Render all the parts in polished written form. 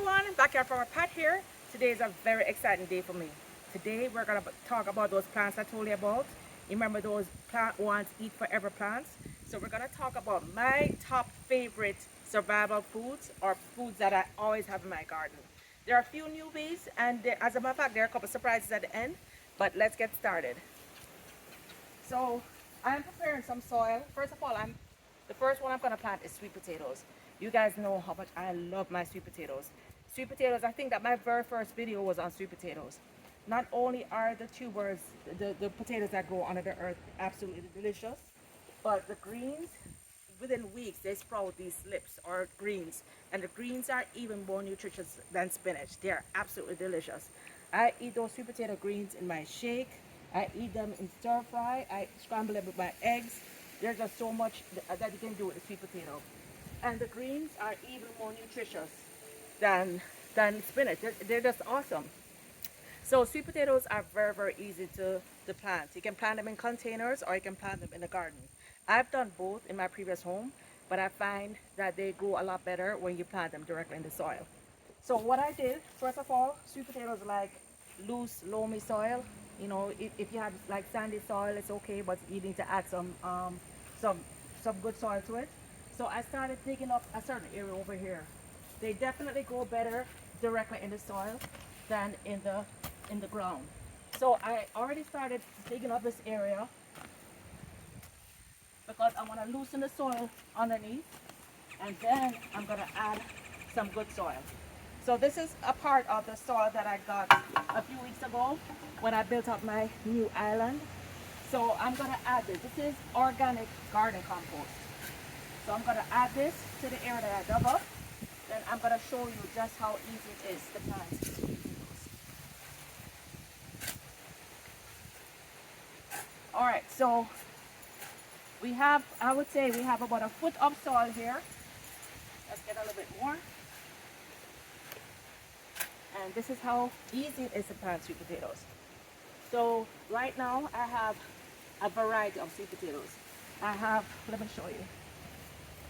everyone, back here from our Pat here. Today is a very exciting day for me. Today we're going to talk about those plants I told you about. You remember those plant ones, eat forever plants? So we're going to talk about my top favorite survival foods or foods that I always have in my garden. There are a few newbies and as a matter of fact there are a couple surprises at the end, but let's get started. So I'm preparing some soil. First of all, the first one I'm going to plant is sweet potatoes. You guys know how much I love my sweet potatoes. Sweet potatoes, I think that my very first video was on sweet potatoes. Not only are the tubers, the potatoes that grow under the earth absolutely delicious, but the greens, within weeks they sprout these slips or greens, and the greens are even more nutritious than spinach. They are absolutely delicious. I eat those sweet potato greens in my shake. I eat them in stir fry. I scramble them with my eggs. There's just so much that you can do with the sweet potato. And the greens are even more nutritious than spinach. They're just awesome. So sweet potatoes are very, very easy to plant. You can plant them in containers or you can plant them in the garden. I've done both in my previous home, but I find that they grow a lot better when you plant them directly in the soil. So what I did, first of all, sweet potatoes like loose, loamy soil. You know, if you have like sandy soil, it's okay, but you need to add some some good soil to it. So I started digging up a certain area over here. They definitely grow better directly in the soil than in the ground. So I already started digging up this area because I want to loosen the soil underneath, and then I'm going to add some good soil. So this is a part of the soil that I got a few weeks ago when I built up my new island. So I'm going to add this. This is organic garden compost. So I'm going to add this to the area that I dug up. Then I'm going to show you just how easy it is to plant. All right, so we have, I would say we have about a foot of soil here. Let's get a little bit more. And this is how easy it is to plant sweet potatoes. So right now I have a variety of sweet potatoes. Let me show you.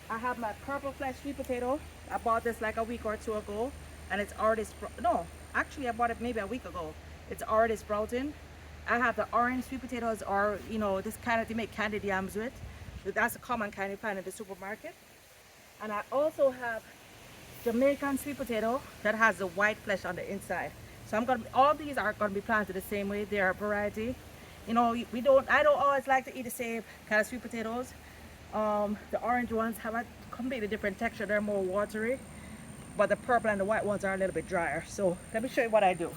I have my purple flesh sweet potato. I bought this like a week or two ago, and it's already no, actually I bought it maybe a week ago. It's already sprouting. I have the orange sweet potatoes, or you know, this kind of, they make candied yams with. That's a common kind you find in the supermarket. And I also have Jamaican sweet potato that has the white flesh on the inside. So all these are gonna be planted the same way. They're a variety. You know, I don't always like to eat the same kind of sweet potatoes. The orange ones have a completely different texture. They're more watery, but the purple and the white ones are a little bit drier. So let me show you what I do.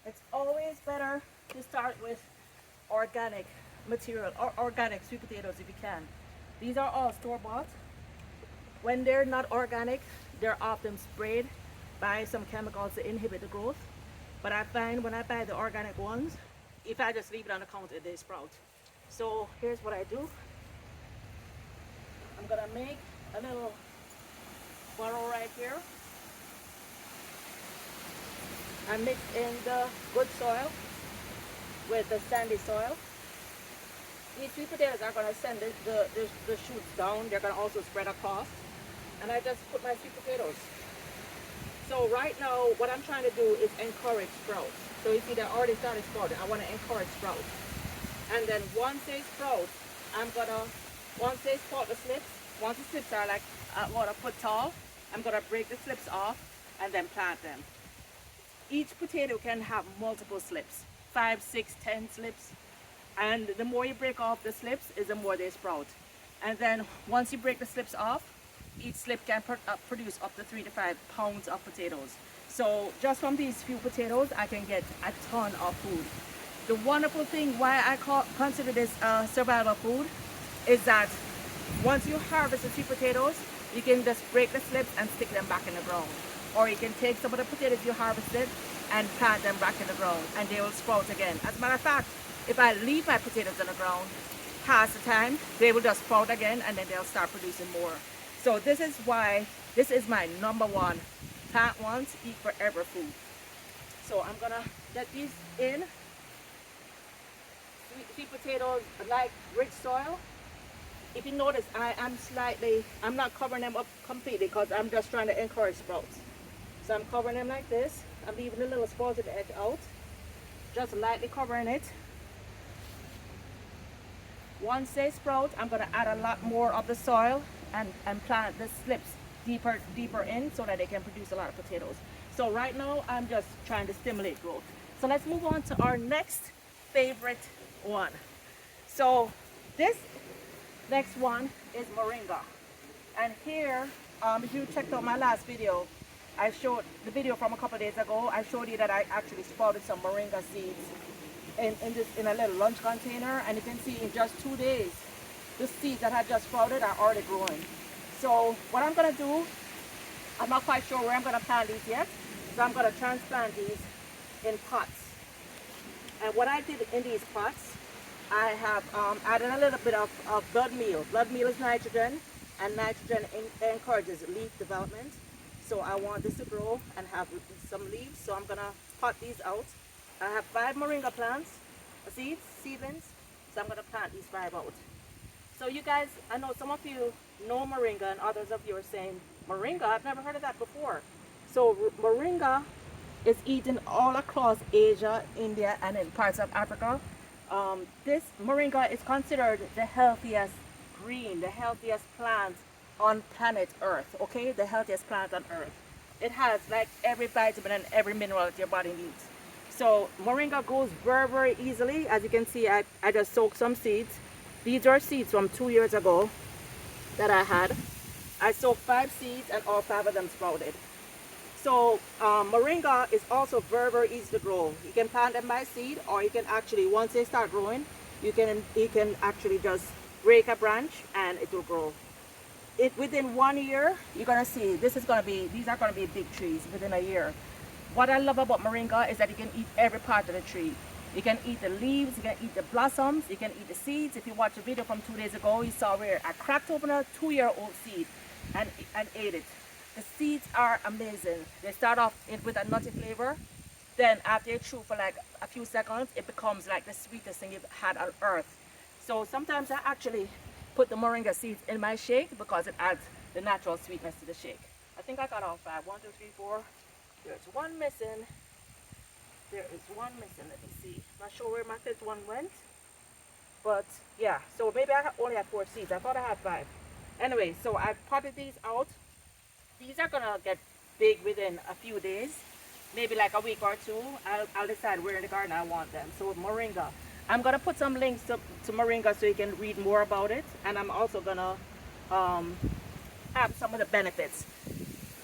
It's always better to start with organic material or organic sweet potatoes if you can. These are all store-bought. When they're not organic, they're often sprayed by some chemicals to inhibit the growth. But I find when I buy the organic ones, if I just leave it on the counter, they sprout. So here's what I do. I'm gonna make a little burrow right here. I mix in the good soil with the sandy soil. These sweet potatoes are gonna send the shoots down. They're gonna also spread across. And I just put my sweet potatoes. So right now, what I'm trying to do is encourage sprouts. So you see they already started sprouting. I want to encourage sprouts. And then once they sprout, once they sprout the slips, once the slips are like about a foot tall, I'm gonna break the slips off and then plant them. Each potato can have multiple slips, 5, 6, 10 slips. And the more you break off the slips, is the more they sprout. And then once you break the slips off, each slip can produce up to 3 to 5 pounds of potatoes. So just from these few potatoes, I can get a ton of food. The wonderful thing why I consider this survival food is that once you harvest the sweet potatoes, you can just break the slips and stick them back in the ground. Or you can take some of the potatoes you harvested and plant them back in the ground, and they will sprout again. As a matter of fact, if I leave my potatoes in the ground past the time, they will just sprout again, and then they'll start producing more. So this is why this is my number one plant once, eat forever food. So I'm gonna get these in. Sweet potatoes like rich soil. If you notice, I'm not covering them up completely because I'm just trying to encourage sprouts. So I'm covering them like this. I'm leaving the little sprouts at the edge out. Just lightly covering it. Once they sprout, I'm going to add a lot more of the soil and plant the slips deeper in so that they can produce a lot of potatoes. So right now, I'm just trying to stimulate growth. So let's move on to our next favorite one. So this next one is Moringa. And here, if you checked out my last video, I showed the video from a couple of days ago. I showed you that I actually sprouted some Moringa seeds in a little lunch container, and you can see in just 2 days, the seeds that had just sprouted are already growing. So what I'm gonna do, I'm not quite sure where I'm gonna plant these yet, so I'm gonna transplant these in pots. And what I did in these pots, I have added a little bit of blood meal. Blood meal is nitrogen, and nitrogen encourages leaf development. So I want this to grow and have some leaves, so I'm gonna pot these out. I have 5 Moringa plants, seedlings, so I'm gonna plant these 5 out. So you guys, I know some of you know Moringa and others of you are saying, Moringa, I've never heard of that before. So Moringa is eaten all across Asia, India, and in parts of Africa. This Moringa is considered the healthiest green, the healthiest plant on planet Earth, okay? The healthiest plant on Earth. It has like every vitamin and every mineral that your body needs. So Moringa grows very, very easily. As you can see, I just soaked some seeds. These are seeds from 2 years ago that I had. I soaked 5 seeds and all 5 of them sprouted. So Moringa is also very, very easy to grow. You can plant them by seed, or you can actually, once they start growing, you can actually just break a branch and it will grow. Within 1 year, you're gonna see these are gonna be big trees within a year. What I love about Moringa is that you can eat every part of the tree. You can eat the leaves, you can eat the blossoms, you can eat the seeds. If you watch the video from 2 days ago, you saw where I cracked open a 2-year-old seed and ate it. The seeds are amazing. They start off with a nutty flavor. Then after you chew for like a few seconds, it becomes like the sweetest thing you've had on earth. So sometimes I actually put the Moringa seeds in my shake because it adds the natural sweetness to the shake. I think I got all 5. 1, 2, 3, 4. There's one missing. There is one missing. Let me see. Not sure where my 5th one went. But yeah, so maybe I only had 4 seeds. I thought I had 5. Anyway, so I potted these out. These are gonna get big within a few days, maybe like a week or 2. I'll decide where in the garden I want them. So Moringa, I'm gonna put some links to Moringa so you can read more about it, and I'm also gonna have some of the benefits.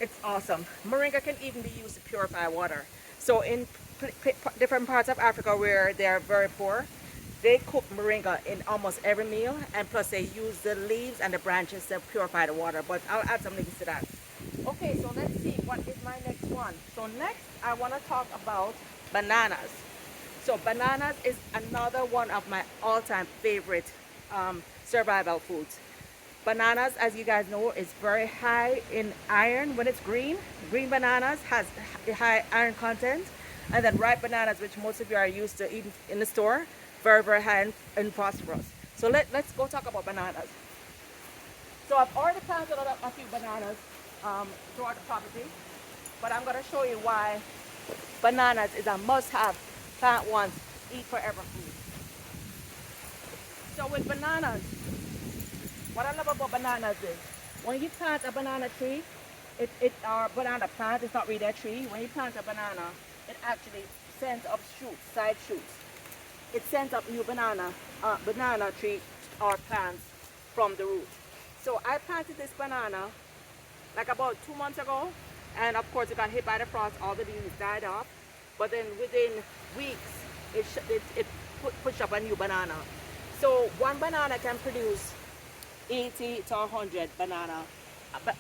It's awesome. Moringa can even be used to purify water. So in different parts of Africa where they're very poor, they cook Moringa in almost every meal, and plus they use the leaves and the branches to purify the water. But I'll add some links to that. Okay, so let's see, what is my next one? So next, I want to talk about bananas. So bananas is another one of my all-time favorite survival foods. Bananas, as you guys know, is very high in iron when it's green. Green bananas has high iron content. And then ripe bananas, which most of you are used to eating in the store, very, very high in phosphorus. So let's go talk about bananas. So I've already planted a few bananas throughout the property, but I'm going to show you why bananas is a must-have, plant once, eat forever food. So with bananas, what I love about bananas is when you plant a banana tree, our banana plant is not really a tree. When you plant a banana, it actually sends up shoots, side shoots. It sends up new banana tree or plants from the root. So I planted this banana like about 2 months ago, and of course it got hit by the frost, all the leaves died off. But then within weeks, it pushed up a new banana. So one banana can produce 80 to 100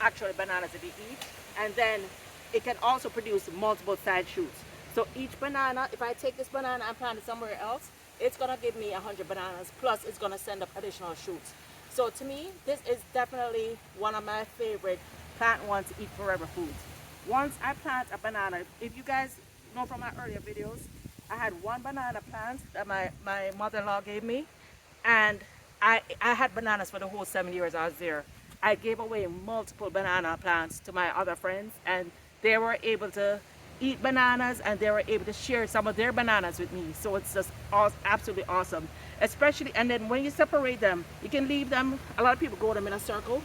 actual bananas if you eat, and then it can also produce multiple side shoots. So each banana, if I take this banana and plant it somewhere else, it's gonna give me 100 bananas, plus it's gonna send up additional shoots. So to me, this is definitely one of my favorite plant once, eat forever foods. Once I plant a banana, if you guys know from my earlier videos, I had one banana plant that my mother-in-law gave me, and I had bananas for the whole 7 years I was there. I gave away multiple banana plants to my other friends, and they were able to eat bananas, and they were able to share some of their bananas with me. So it's just absolutely awesome. Especially, and then when you separate them, you can leave them. A lot of people grow them in a circle.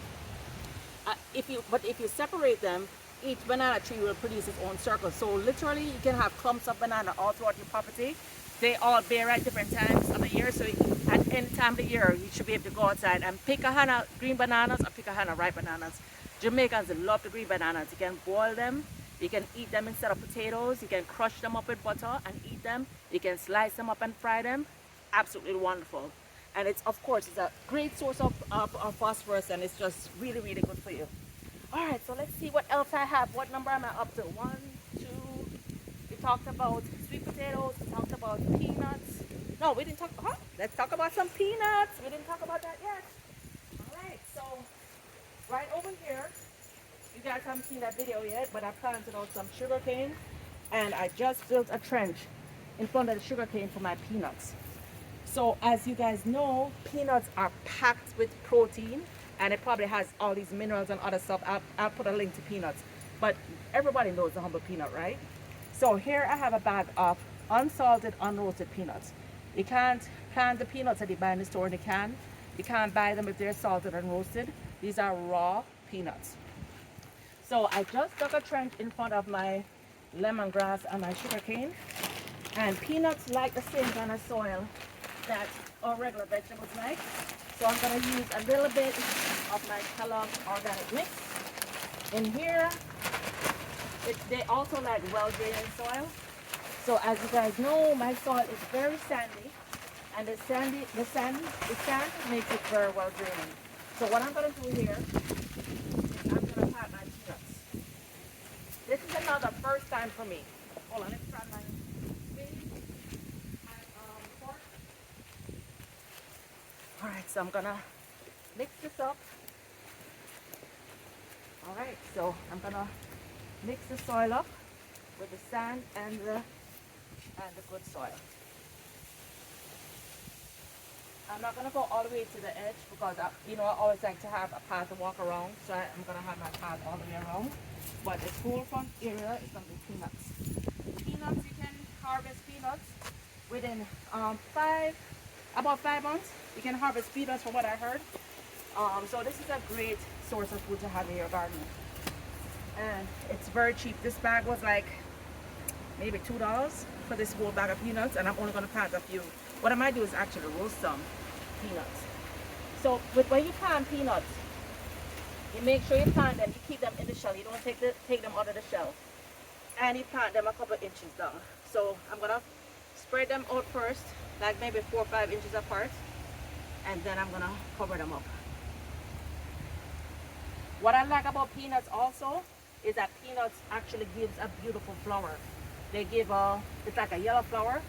If you separate them, each banana tree will produce its own circle. So literally, you can have clumps of banana all throughout your property. They all bear at different times of the year. So at any time of the year, you should be able to go outside and pick a hana green bananas or pick a hana ripe bananas. Jamaicans love the green bananas. You can boil them. You can eat them instead of potatoes. You can crush them up with butter and eat them. You can slice them up and fry them. Absolutely wonderful. And it's, of course, it's a great source of phosphorus, and it's just really, really good for you. All right, so let's see what else I have. What number am I up to? 1, 2. We talked about sweet potatoes. We talked about peanuts. No, we didn't talk. Let's talk about some peanuts. We didn't talk about that yet. All right, so right over here, you guys haven't seen that video yet, but I planted out some sugar cane, and I just built a trench in front of the sugar cane for my peanuts. So as you guys know, peanuts are packed with protein, and it probably has all these minerals and other stuff. I'll put a link to peanuts, but everybody knows the humble peanut, right? So here I have a bag of unsalted, unroasted peanuts. You can't plant the peanuts that you buy in the store in a can. You can't buy them if they're salted and roasted. These are raw peanuts. So I just dug a trench in front of my lemongrass and my sugar cane. And peanuts like the same kind of soil that our regular vegetables like. So I'm going to use a little bit of my Kellogg's organic mix. In here, they also like well-drained soil. So as you guys know, my soil is very sandy, and the sand makes it very well draining. So what I'm going to do here is I'm going to plant my peanuts. This is another first time for me. Hold on, let's try my fork. All right, so I'm gonna mix this up. All right, so I'm gonna mix the soil up with the sand and the good soil. I'm not gonna go all the way to the edge because I always like to have a path to walk around. So I'm gonna have my path all the way around. But this whole front area is gonna be peanuts. Peanuts, you can harvest peanuts within about 5 months. You can harvest peanuts from what I heard. So this is a great source of food to have in your garden. And it's very cheap. This bag was like maybe $2 for this whole bag of peanuts, and I'm only going to plant a few. What I might do is actually roast some peanuts. So when you plant peanuts, you make sure you plant them, you keep them in the shell. You don't take them out of the shell. And you plant them a couple of inches down. So I'm going to spread them out first, like maybe 4 or 5 inches apart, and then I'm gonna cover them up. What I like about peanuts also is that peanuts actually gives a beautiful flower. They give it's like a yellow flower,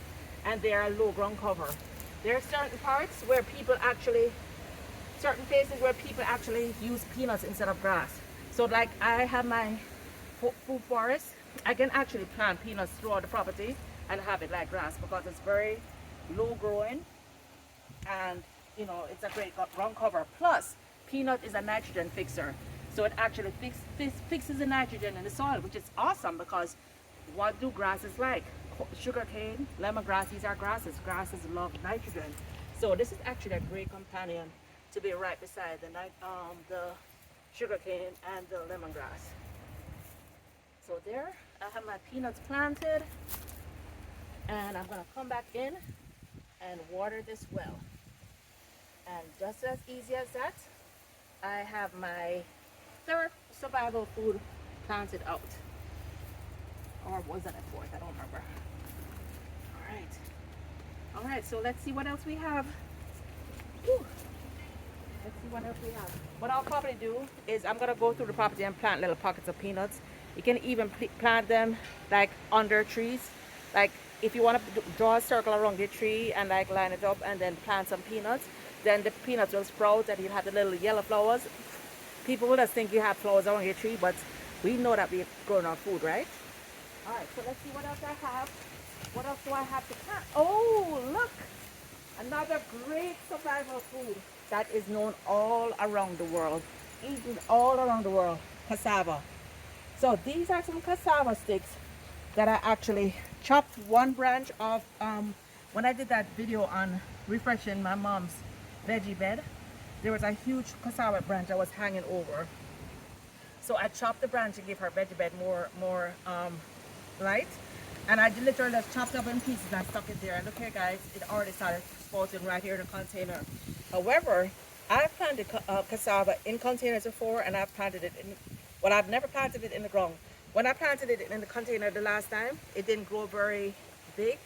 and they are low ground cover. There are certain places where people actually use peanuts instead of grass. So like I have my food forest, I can actually plant peanuts throughout the property and have it like grass because it's very low growing, and it's a great ground cover. Plus, peanut is a nitrogen fixer, so it actually fixes the nitrogen in the soil, which is awesome because what do grasses like? Sugarcane, lemongrass, these are grasses. Grasses love nitrogen, so this is actually a great companion to be right beside the sugarcane and the lemongrass. So there, I have my peanuts planted, and I'm gonna come back in and water this well. And just as easy as that, I have my third survival food planted out. Or was it a fourth? I don't remember. All right, so let's see what else we have. Whew. Let's see what else we have. What I'll probably do is I'm gonna go through the property and plant little pockets of peanuts. You can even plant them like under trees. Like if you want to draw a circle around your tree and like line it up and then plant some peanuts, then the peanuts will sprout and you'll have the little yellow flowers. People will just think you have flowers around your tree, but we know that we're growing our food, right? All right, so let's see what else I have. What else do I have to plant? Oh, look! Another great survival food that is known all around the world, eaten all around the world, cassava. So these are some cassava sticks that I actually chopped one branch off. When I did that video on refreshing my mom's veggie bed, there was a huge cassava branch that was hanging over. So I chopped the branch to give her veggie bed more light. And I literally just chopped up in pieces and stuck it there. And look here guys, it already started sprouting right here in the container. However, I've planted cassava in containers before, and I've planted it in, well, I've never planted it in the ground. When I planted it in the container the last time, it didn't grow very big.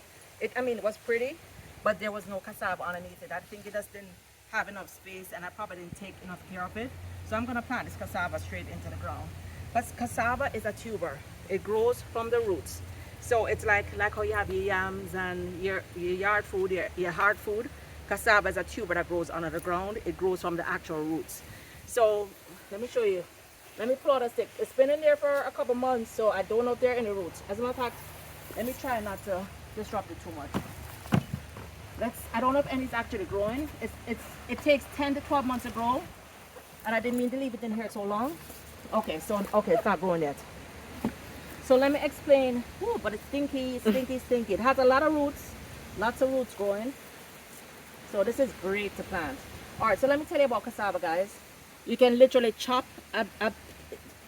I mean, it was pretty, but there was no cassava underneath it. I think it just didn't have enough space, and I probably didn't take enough care of it. So I'm gonna plant this cassava straight into the ground. But cassava is a tuber. It grows from the roots. So it's like how you have your yams and your yard food, your hard food. Cassava is a tuber that grows under the ground. It grows from the actual roots. So let me show you. Let me pull out a stick. It's been in there for a couple months, so I don't know if there are any roots. As a matter of fact, let me try not to disrupt it too much. I don't know if any's actually growing. It takes 10 to 12 months to grow, and I didn't mean to leave it in here so long. Okay, it's not growing yet. So let me explain. Ooh, but it's stinky. It has a lot of roots, lots of roots growing. So this is great to plant. All right, so let me tell you about cassava, guys. You can literally chop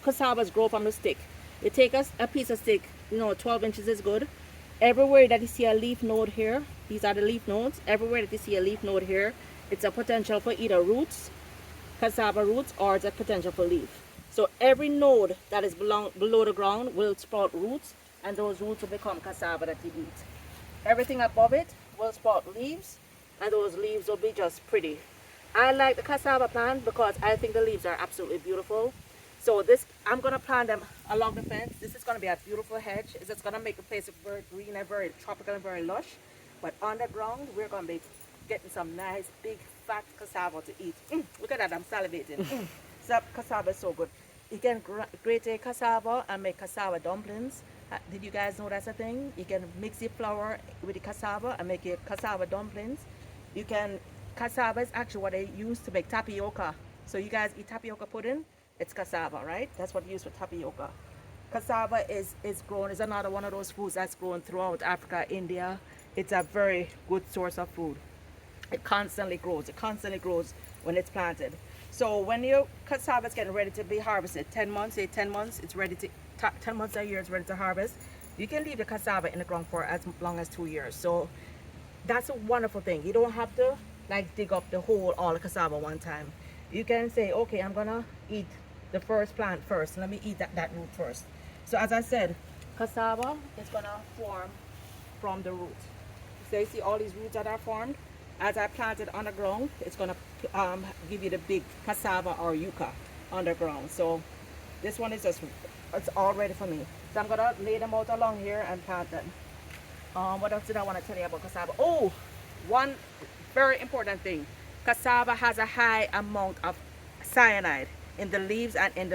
cassavas grow from the stick. You take a piece of stick, 12 inches is good. Everywhere that you see a leaf node here, these are the leaf nodes. Everywhere that you see a leaf node here, it's a potential for either roots, cassava roots, or it's a potential for leaf. So every node that is below the ground will sprout roots, and those roots will become cassava that you eat. Everything above it will sprout leaves, and those leaves will be just pretty. I like the cassava plant because I think the leaves are absolutely beautiful. So I'm gonna plant them along the fence. This is gonna be a beautiful hedge. It's just gonna make the place very green and very tropical and very lush. But on the ground, we're gonna be getting some nice, big, fat cassava to eat. Look at that, I'm salivating. Cassava is so good. You can grate a cassava and make cassava dumplings. Did you guys know that's a thing? You can mix the flour with the cassava and make your cassava dumplings. Cassava is actually what they use to make tapioca. So you guys eat tapioca pudding? It's cassava, right? That's what you use for tapioca. Cassava is another one of those foods that's grown throughout Africa, India. It's a very good source of food. It constantly grows. It constantly grows when it's planted. So when your cassava is getting ready to be harvested, 10 months, it's ready to, 10 months a year it's ready to harvest. You can leave the cassava in the ground for as long as 2 years. So that's a wonderful thing. You don't have to dig up all the cassava one time. You can say, okay, I'm gonna eat the first plant first. Let me eat that root first. So as I said, cassava is gonna form from the root. So you see all these roots that are formed. As I plant it underground, it's gonna give you the big cassava or yucca underground. So this one is it's all ready for me. So I'm gonna lay them out along here and plant them. What else did I want to tell you about cassava? Oh, one very important thing. Cassava has a high amount of cyanide in the leaves and in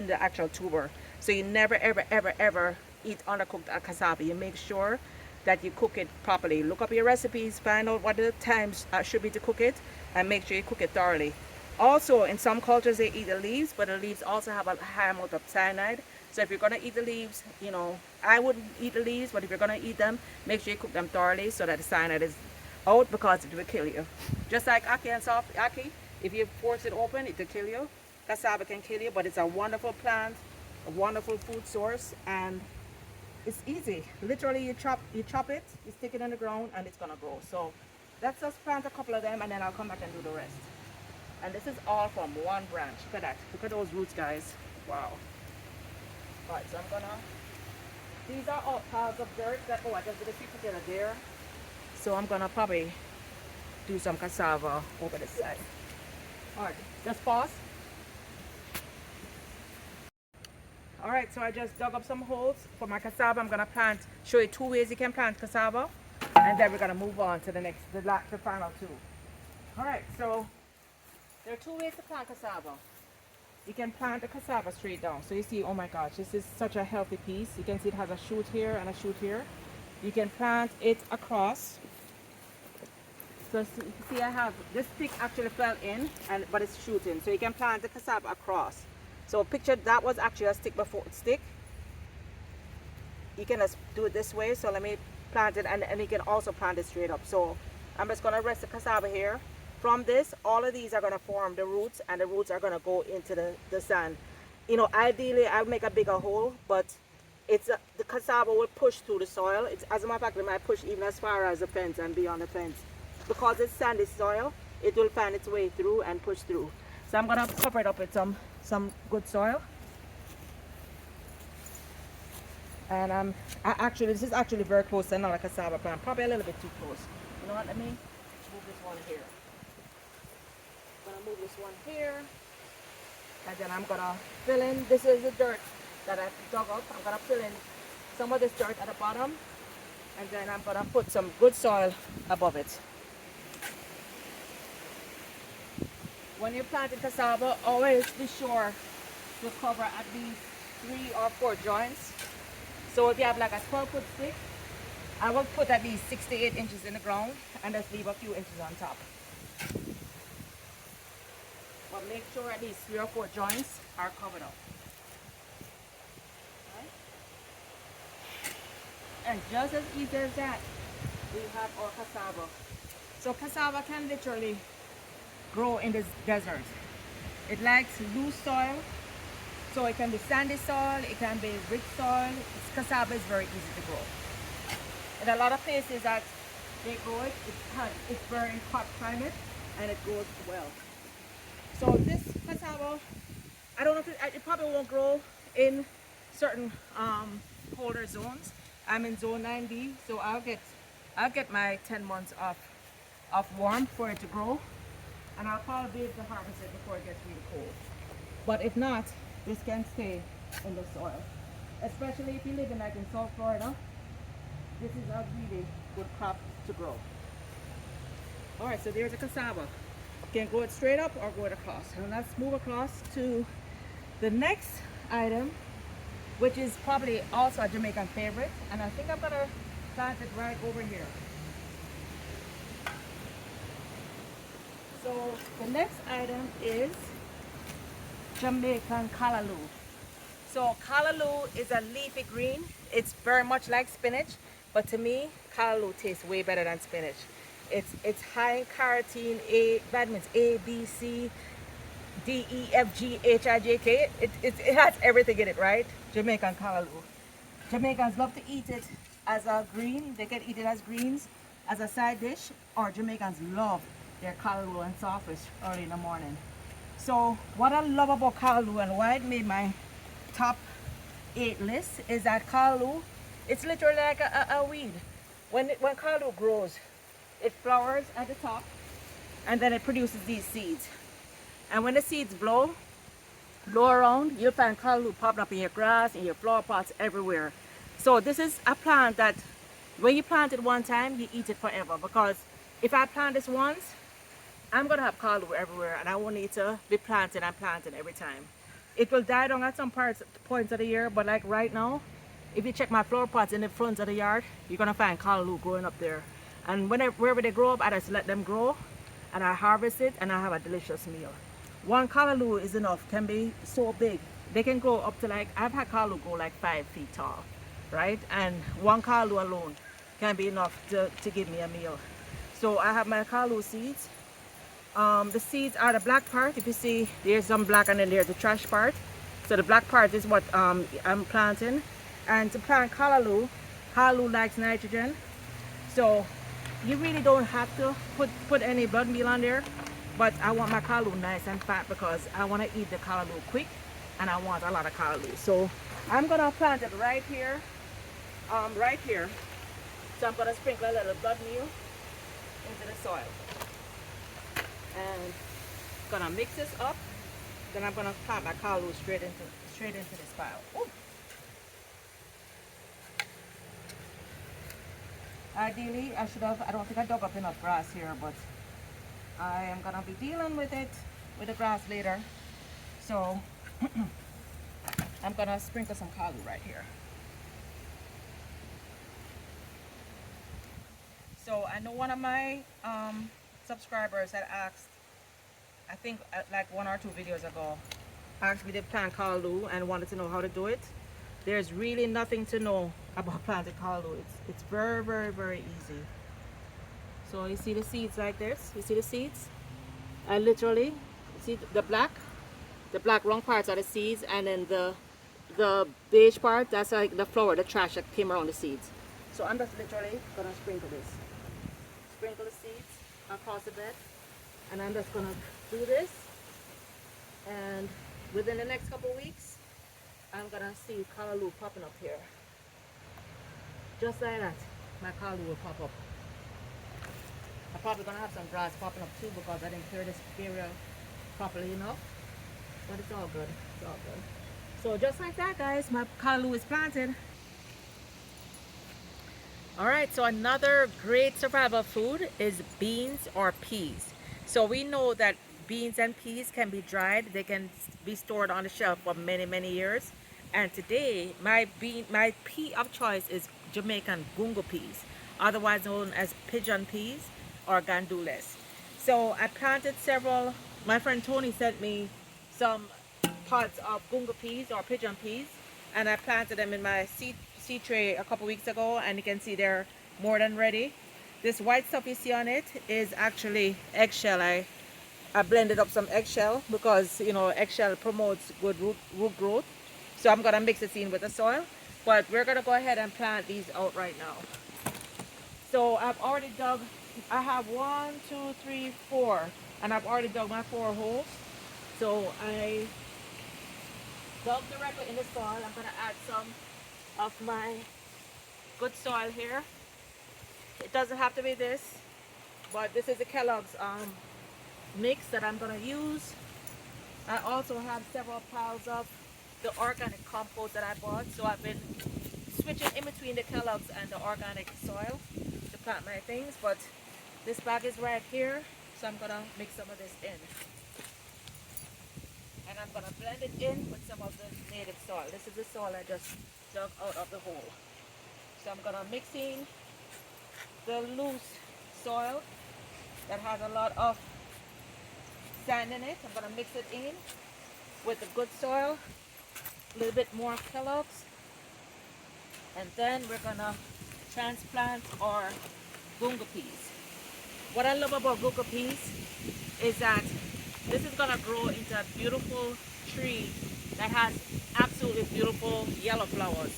the actual tuber. So you never ever eat undercooked cassava. You make sure that you cook it properly. Look up your recipes, find out what the times should be to cook it, and make sure you cook it thoroughly. Also, in some cultures they eat the leaves, but the leaves also have a high amount of cyanide. So if you're gonna eat the leaves, I wouldn't eat the leaves, but if you're gonna eat them, make sure you cook them thoroughly so that the cyanide is out, because it will kill you. Just like ackee and soft ackee, if you force it open, it will kill you. Cassava can kill you, but it's a wonderful plant, a wonderful food source, and it's easy. Literally, you chop it, you stick it in the ground, and it's gonna grow. So let's just plant a couple of them, and then I'll come back and do the rest. And this is all from one branch. Look at that. Look at those roots, guys. Wow. All right, so these are all piles of dirt I just did a sweet potato there. So I'm gonna probably do some cassava over this side. All right, just pause. All right, so I just dug up some holes for my cassava. I'm gonna show you 2 ways you can plant cassava, and then we're gonna move on to the final 2. All right, so there are 2 ways to plant cassava. You can plant the cassava straight down. So you see, oh my gosh, this is such a healthy piece. You can see it has a shoot here and a shoot here. You can plant it across. So see, I have this stick actually fell in, but it's shooting. So you can plant the cassava across. So picture that was actually a stick before stick. You can just do it this way. So let me plant it, and you can also plant it straight up. So I'm just gonna rest the cassava here. From this, all of these are gonna form the roots, and the roots are gonna go into the sand. You know, ideally I would make a bigger hole, but the cassava will push through the soil. As a matter of fact, it might push even as far as the fence and beyond the fence. Because it's sandy soil, it will find its way through and push through. So I'm gonna cover it up with some good soil. And this is actually very close to another cassava plant, probably a little bit too close. You know what? Let me move this one here. I'm gonna move this one here, and then I'm gonna fill in. This is the dirt that I dug up. I'm gonna fill in some of this dirt at the bottom, and then I'm gonna put some good soil above it. When you're planting cassava, always be sure to cover at least 3 or 4 joints. So if you have like a 12-foot stick, I will put at least 6 to 8 inches in the ground and just leave a few inches on top. But make sure at least 3 or 4 joints are covered up. Right? And just as easy as that, we have our cassava. So cassava can literally grow in this desert. It likes loose soil, so it can be sandy soil, it can be rich soil. Cassava is very easy to grow. In a lot of places that they grow it, it's very hot climate and it grows well. So this cassava, I don't know if it probably won't grow in certain colder zones. I'm in zone 9B, so I'll get my 10 months of warm for it to grow, and I'll probably be able to harvest it before it gets really cold. But if not, this can stay in the soil. Especially if you live in like in South Florida, this is a really good crop to grow. Alright, so there's a cassava. You can grow it straight up or grow it across. And let's move across to the next item, which is probably also a Jamaican favorite. And I think I'm gonna plant it right over here. So the next item is Jamaican calalloo. So calalloo is a leafy green. It's very much like spinach, but to me, calalloo tastes way better than spinach. It's high in carotene, vitamins A, B, C, D, E, F, G, H, I, J, K. It has everything in it, right? Jamaican calalloo. Jamaicans love to eat it as a green. They can eat it as greens, as a side dish, or Jamaicans love their calalloo and saltfish early in the morning. So what I love about calalloo and why it made my top 8 list is that calalloo, it's literally like a weed. When calalloo grows, it flowers at the top and then it produces these seeds. And when the seeds blow around, you'll find calalloo popping up in your grass, in your flower pots, everywhere. So this is a plant that when you plant it one time, you eat it forever. Because if I plant this once, I'm gonna have calalloo everywhere and I won't need to be planting and planting every time. It will die down at some points of the year, but like right now, if you check my flower pots in the front of the yard, you're gonna find calalloo growing up there. And wherever they grow up, I just let them grow and I harvest it and I have a delicious meal. One calalloo is enough, can be so big. They can grow up to like, I've had calalloo grow like 5 feet tall, right? And one calalloo alone can be enough to give me a meal. So I have my calalloo seeds. The seeds are the black part. If you see, there's some black and then there's the trash part. So the black part is what I'm planting. And to plant calalloo likes nitrogen. So you really don't have to put any blood meal on there. But I want my calalloo nice and fat because I want to eat the calalloo quick and I want a lot of calalloo. So I'm going to plant it right here. Right here. So I'm going to sprinkle a little blood meal into the soil. And gonna mix this up. Then I'm gonna plant my calalloo straight into this pile. Ooh. Ideally, I don't think I dug up enough grass here, but I am gonna be dealing with the grass later. So I'm gonna sprinkle some calalloo right here. So I know one of my subscribers had asked, I think like 1 or 2 videos ago, asked me to plant callaloo and wanted to know how to do it. There's really nothing to know about planting callaloo. It's very, very, very easy. So you see the seeds like this? You see the seeds? I literally see the black long parts are the seeds, and then the beige part, that's like the flower, the trash that came around the seeds. So I'm just literally gonna sprinkle this. Sprinkle the seeds across the bed, and I'm just gonna do this, and within the next couple of weeks I'm gonna see callaloo popping up here. Just like that, my callaloo will pop up. I'm probably gonna have some grass popping up too because I didn't clear this area properly enough. But it's all good. It's all good. So just like that, guys, my callaloo is planted. Alright, so another great survival food is beans or peas. So we know that beans and peas can be dried. They can be stored on the shelf for many, many years. And today, my pea of choice is Jamaican Gungo peas, otherwise known as pigeon peas or gandules. So I planted several. My friend Tony sent me some pods of Gungo peas or pigeon peas, and I planted them in my seed tray a couple weeks ago, and you can see they're more than ready. This white stuff you see on it is actually eggshell. I blended up some eggshell because, you know, eggshell promotes good root growth. So I'm gonna mix it in with the soil, but we're gonna go ahead and plant these out right now. So I've already dug, I have 1, 2, 3, 4, and I've already dug my 4 holes. So I dug directly in the soil. I'm gonna add some of my good soil here. It doesn't have to be this, but this is the Kellogg's mix that I'm gonna use. I also have several piles of the organic compost that I bought, so I've been switching in between the Kellogg's and the organic soil to plant my things. But this bag is right here, so I'm gonna mix some of this in, and I'm gonna blend it in with some of the native soil. This is the soil I just dug out of the hole. So I'm gonna mix in the loose soil that has a lot of sand in it. I'm gonna mix it in with the good soil, a little bit more Kellogg's, and then we're gonna transplant our Gungo peas. What I love about Gungo peas is that this is gonna grow into a beautiful tree that has absolutely beautiful yellow flowers.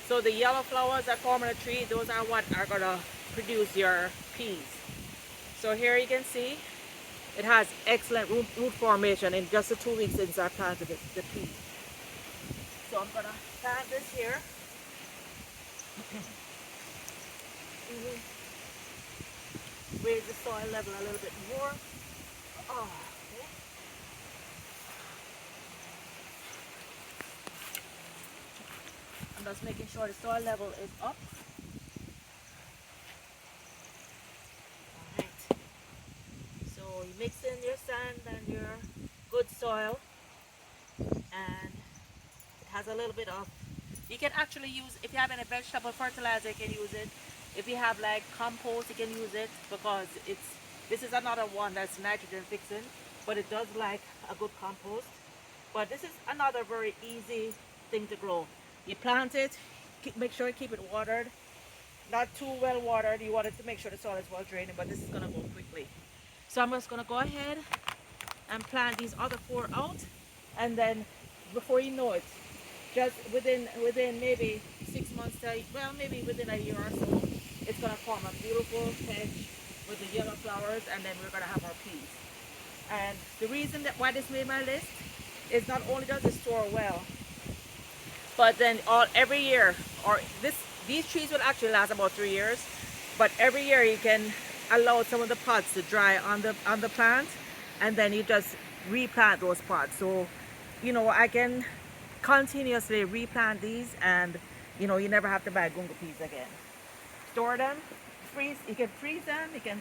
So the yellow flowers that form on the tree, those are what are gonna produce your peas. So here you can see it has excellent root formation in just the 2 weeks since I planted the peas. So I'm gonna plant this here. Raise the soil level a little bit more. Oh, okay. I'm just making sure the soil level is up. Alright. So you mix in your sand and your good soil, and it has a little bit of, you can actually use, if you have any vegetable fertilizer, you can use it. If you have like compost, you can use it, because this is another one that's nitrogen fixing, but it does like a good compost. But this is another very easy thing to grow. You plant it, make sure you keep it watered, not too well watered. You want it to make sure the soil is well drained, but this is gonna go quickly. So I'm just gonna go ahead and plant these other 4 out, and then before you know it, just within maybe 6 months to, well, maybe within a year or so, it's gonna form a beautiful hedge with the yellow flowers, and then we're gonna have our peas. And the reason that why this made my list is not only does it store well, but then every year, or these trees will actually last about 3 years, but every year you can allow some of the pods to dry on the plant, and then you just replant those pods. So, you know, I can continuously replant these, and you know, you never have to buy Gungo peas again. Store them, freeze. You can freeze them, you can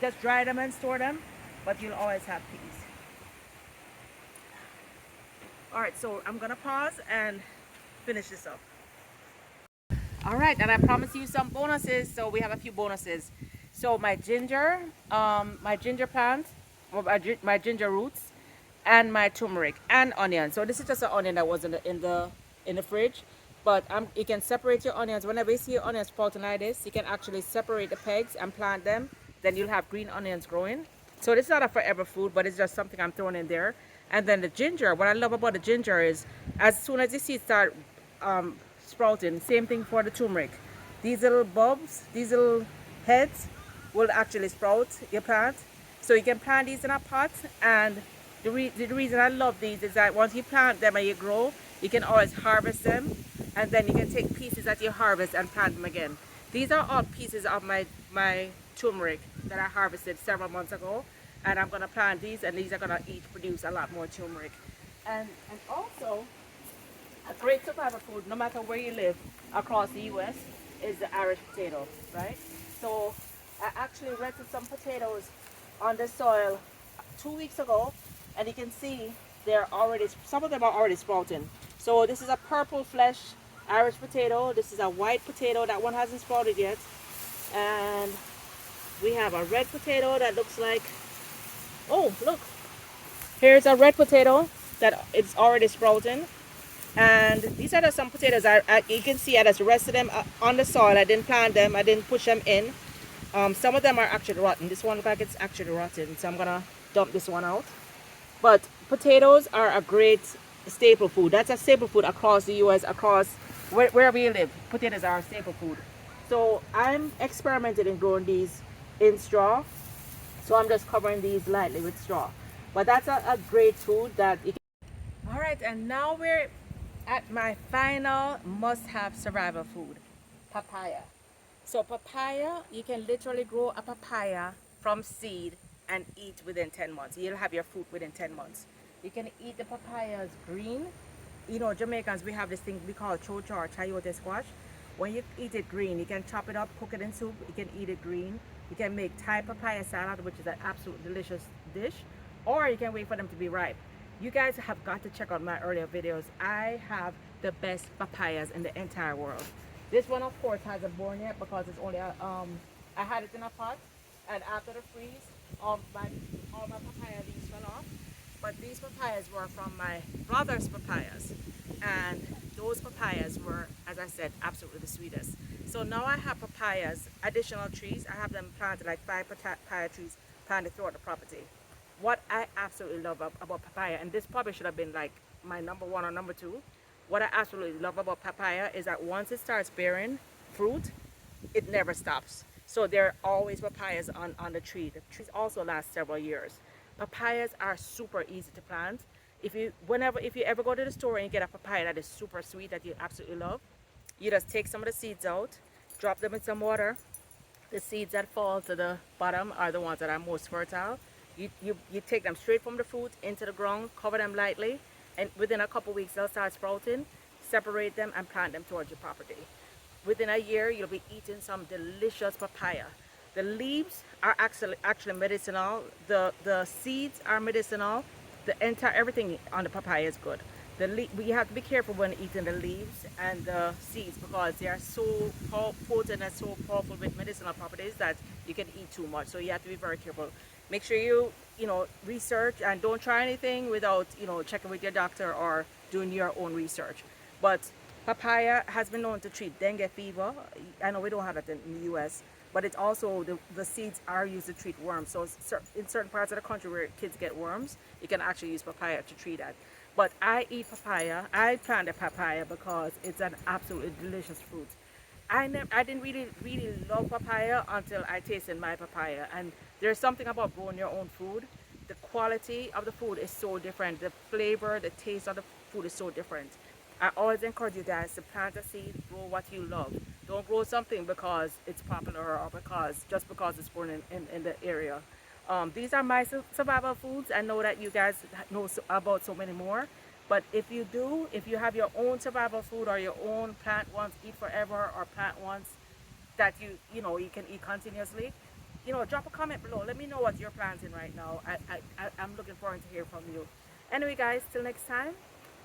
just dry them and store them, but you'll always have peas. All right, so I'm gonna pause and finish this up. All right, and I promised you some bonuses, so we have a few bonuses. So my ginger plant, or my ginger roots, and my turmeric and onion. So this is just an onion that was in the fridge. But you can separate your onions. Whenever you see your onions sprouting like this, you can actually separate the pegs and plant them. Then you'll have green onions growing. So this is not a forever food, but it's just something I'm throwing in there. And then the ginger. What I love about the ginger is, as soon as you see it start sprouting, same thing for the turmeric. These little bulbs, these little heads, will actually sprout your plant. So you can plant these in a pot, and the reason I love these is that once you plant them and you grow, you can always harvest them, and then you can take pieces that you harvest and plant them again. These are all pieces of my turmeric that I harvested several months ago, and I'm gonna plant these, and these are gonna each produce a lot more turmeric. And also, a great survival food, no matter where you live across the U.S., is the Irish potato, right? So I actually rented some potatoes on the soil 2 weeks ago, and you can see some of them are already sprouting. So this is a purple flesh Irish potato. This is a white potato. That one hasn't sprouted yet. And we have a red potato that looks like, oh, look, here's a red potato that it's already sprouting. And these are just some potatoes. You can see I just rested them on the soil. I didn't plant them. I didn't push them in. Some of them are actually rotten. This one looks like it's actually rotten, so I'm gonna dump this one out. But potatoes are a great staple food. That's a staple food across the U.S., across wherever you live. Potatoes are a staple food. So I'm experimenting in growing these in straw. So I'm just covering these lightly with straw. But that's a great food that you can. All right, and now we're at my final must-have survival food, papaya. So papaya, you can literally grow a papaya from seed and eat within 10 months. You'll have your fruit within 10 months. You can eat the papayas green. You know, Jamaicans, we have this thing we call chocha or chayote squash. When you eat it green, you can chop it up, cook it in soup. You can eat it green. You can make Thai papaya salad, which is an absolute delicious dish. Or you can wait for them to be ripe. You guys have got to check out my earlier videos. I have the best papayas in the entire world. This one, of course, hasn't born yet because it's only I had it in a pot, and after the freeze, all my papaya leaves fell off. But these papayas were from my brother's papayas, and those papayas were, as I said, absolutely the sweetest. So now I have papayas, additional trees. I have them planted, like 5 papaya trees planted throughout the property. What I absolutely love about papaya, and this probably should have been like my number one or number two, what I absolutely love about papaya is that once it starts bearing fruit, it never stops. So there are always papayas on the tree. The trees also last several years. Papayas are super easy to plant. If you ever go to the store and you get a papaya that is super sweet that you absolutely love, you just take some of the seeds out, drop them in some water. The seeds that fall to the bottom are the ones that are most fertile. You take them straight from the fruit into the ground, cover them lightly, and within a couple weeks they'll start sprouting. Separate them and plant them towards your property. Within a year, you'll be eating some delicious papaya. The leaves are actually medicinal. The seeds are medicinal. The entire everything on the papaya is good. We have to be careful when eating the leaves and the seeds because they are so potent and so powerful with medicinal properties that you can eat too much. So you have to be very careful. Make sure you research and don't try anything without checking with your doctor or doing your own research. But papaya has been known to treat dengue fever. I know we don't have that in the U.S., but it's also the seeds are used to treat worms. So in certain parts of the country where kids get worms, you can actually use papaya to treat that. But I eat papaya. I planted papaya because it's an absolutely delicious fruit. I didn't really love papaya until I tasted my papaya. And there's something about growing your own food. The quality of the food is so different. The flavor, the taste of the food is so different. I always encourage you guys to plant a seed, grow what you love. Don't grow something because it's popular or just because it's born in the area. These are my survival foods. I know that you guys know about so many more. But if you have your own survival food or your own plant once, eat forever, or plant once that you can eat continuously, drop a comment below. Let me know what you're planting right now. I'm looking forward to hear from you. Anyway, guys, till next time,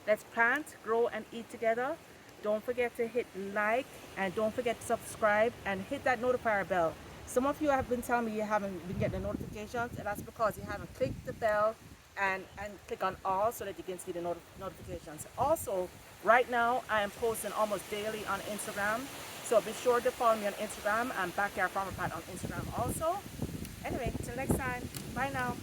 let's plant, grow, and eat together. Don't forget to hit like, and don't forget to subscribe and hit that notifier bell Some of you have been telling me you haven't been getting the notifications, and that's because you haven't clicked the bell and click on all so that you can see the notifications. Also, right now I am posting almost daily on Instagram, so be sure to follow me on Instagram and Backyard Farmer Pat on Instagram also. Anyway, till next time, bye now.